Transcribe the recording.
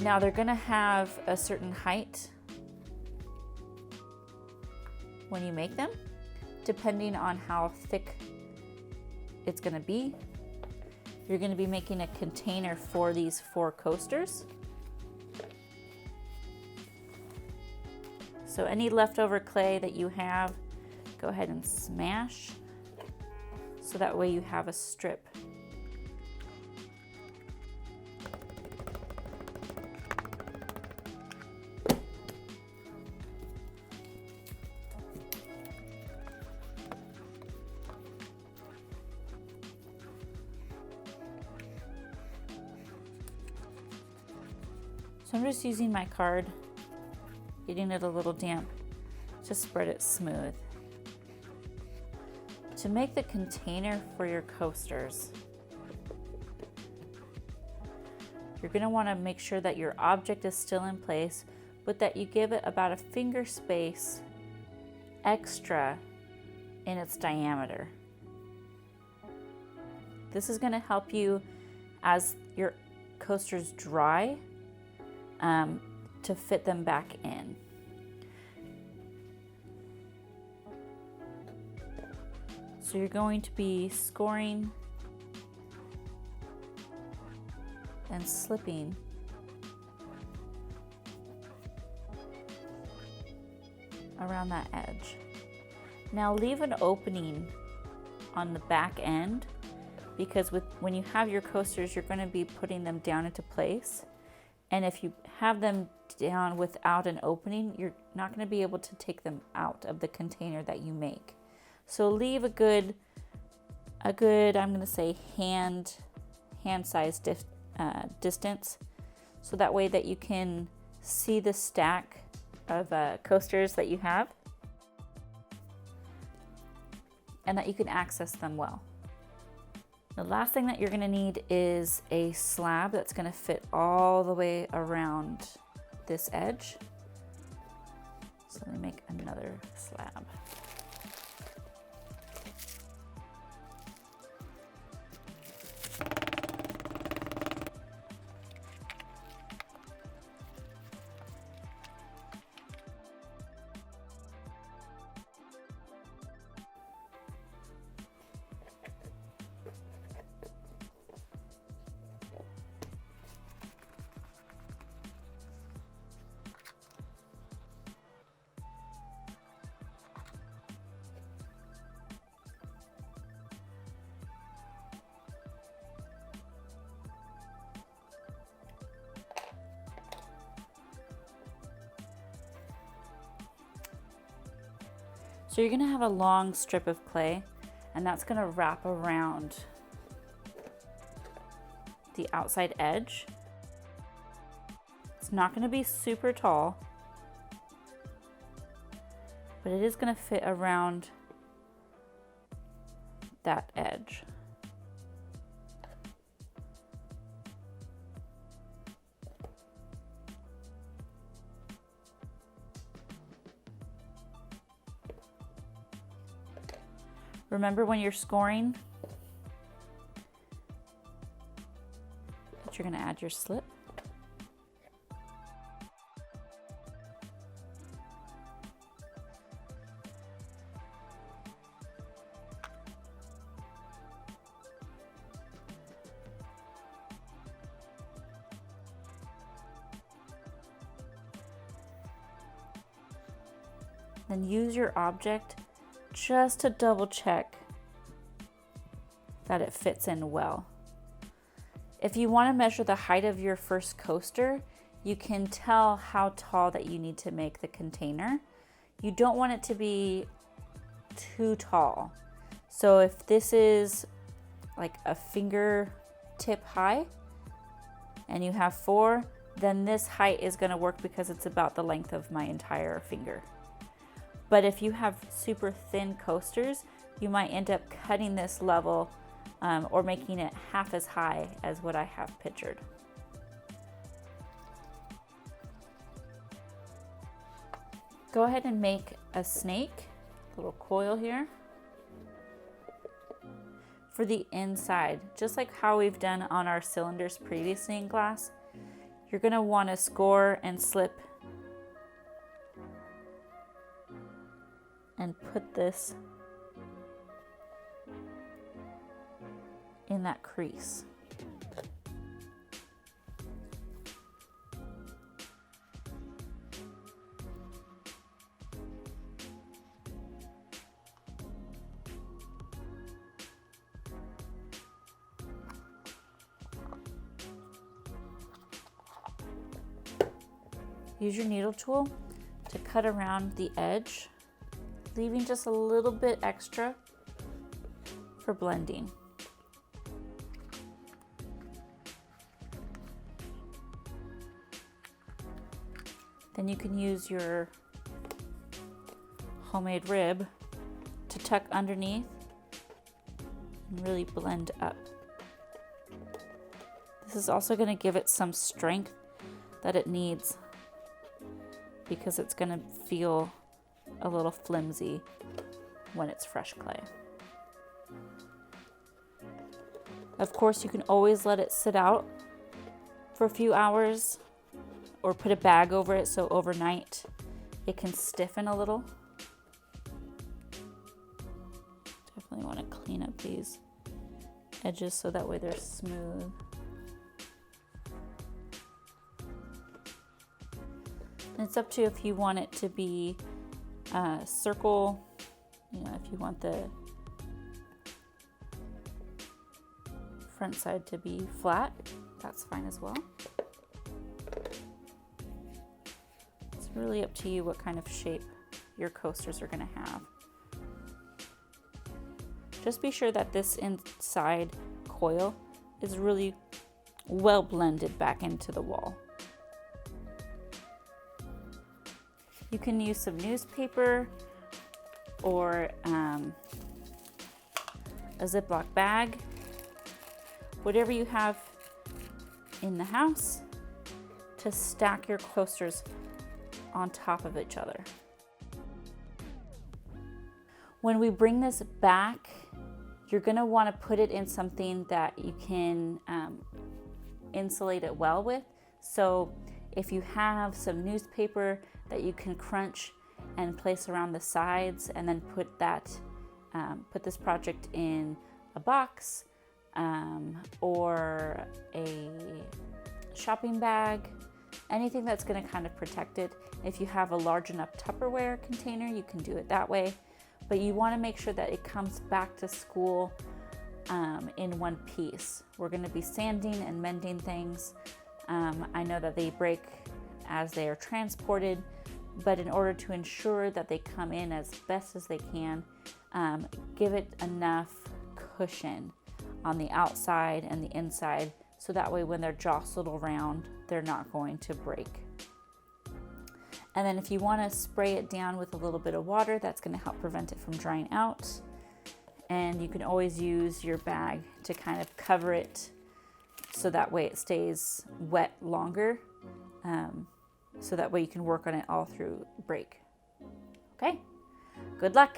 Now they're gonna have a certain height when you make them, depending on how thick it's gonna be. You're gonna be making a container for these 4 coasters. So any leftover clay that you have, go ahead and smash, so that way you have a strip. So I'm just using my card, getting it a little damp to spread it smooth. To make the container for your coasters, you're going to want to make sure that your object is still in place, but that you give it about a finger space extra in its diameter. This is going to help you as your coasters dry to fit them back in. So you're going to be scoring and slipping around that edge. Now leave an opening on the back end, because when you have your coasters, you're going to be putting them down into place. And if you have them down without an opening, you're not going to be able to take them out of the container that you make. So leave a good, I'm going to say hand size distance, so that way that you can see the stack of coasters that you have, and that you can access them well. The last thing that you're going to need is a slab that's going to fit all the way around this edge. So let me make another slab. So you're going to have a long strip of clay, and that's going to wrap around the outside edge. It's not going to be super tall, but it is going to fit around that edge. Remember when you're scoring that you're going to add your slip. Then use your object just to double check that it fits in well. If you want to measure the height of your first coaster, you can tell how tall that you need to make the container. You don't want it to be too tall. So if this is like a fingertip high and you have 4, then this height is going to work because it's about the length of my entire finger. But if you have super thin coasters, you might end up cutting this level or making it half as high as what I have pictured. Go ahead and make a snake, little coil here, for the inside. Just like how we've done on our cylinders previously in glass, You're going to want to score and slip and put this in that crease. Use your needle tool to cut around the edge, leaving just a little bit extra for blending. Then you can use your homemade rib to tuck underneath and really blend up. This is also going to give it some strength that it needs, because it's going to feel a little flimsy when it's fresh clay. Of course, you can always let it sit out for a few hours or put a bag over it so overnight it can stiffen a little. Definitely want to clean up these edges so that way they're smooth. It's up to you if you want it to be a circle, if you want the front side to be flat, that's fine as well. It's really up to you what kind of shape your coasters are going to have. Just be sure that this inside coil is really well blended back into the wall. You can use some newspaper or a Ziploc bag, whatever you have in the house, to stack your coasters on top of each other. When we bring this back, you're going to want to put it in something that you can insulate it well with. So if you have some newspaper that you can crunch and place around the sides, and then put this project in a box or a shopping bag, anything that's going to kind of protect it. If you have a large enough Tupperware container, you can do it that way, but you want to make sure that it comes back to school in one piece. We're going to be sanding and mending things. I know that they break as they are transported, but in order to ensure that they come in as best as they can, give it enough cushion on the outside and the inside, so that way when they're jostled around, they're not going to break. And then if you want to spray it down with a little bit of water, that's going to help prevent it from drying out. And you can always use your bag to kind of cover it so that way it stays wet longer. So that way you can work on it all through break. Okay, good luck.